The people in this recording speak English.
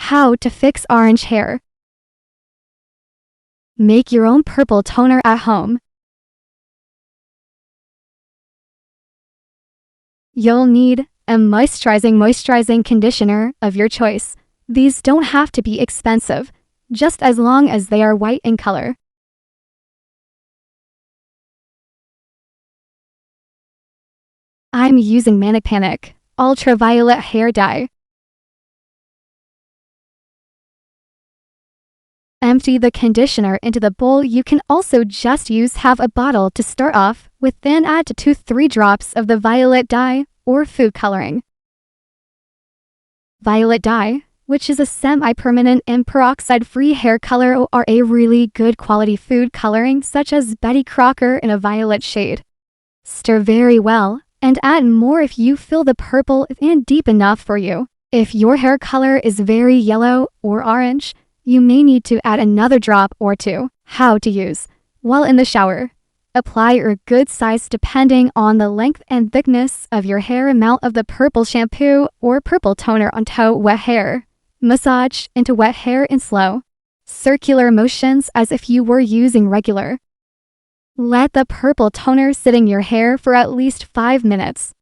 How to fix orange hair. Make your own purple toner at home. You'll need a moisturizing conditioner of your choice. These don't have to be expensive, just as long as they are white in color. I'm using Manic Panic ultraviolet hair dye. Empty the conditioner into the bowl. You can also just use half a bottle to start off with, then add 2 to 3 drops of the violet dye or food coloring. Violet dye, which is a semi-permanent and peroxide-free hair color, or a really good quality food coloring such as Betty Crocker in a violet shade. Stir very well and add more if you feel the purple isn't deep enough for you. If your hair color is very yellow or orange, you may need to add another drop or 2. How to use. While in the shower, apply a good size depending on the length and thickness of your hair amount of the purple shampoo or purple toner onto wet hair. Massage into wet hair in slow, circular motions as if you were using regular. Let the purple toner sit in your hair for at least 5 minutes.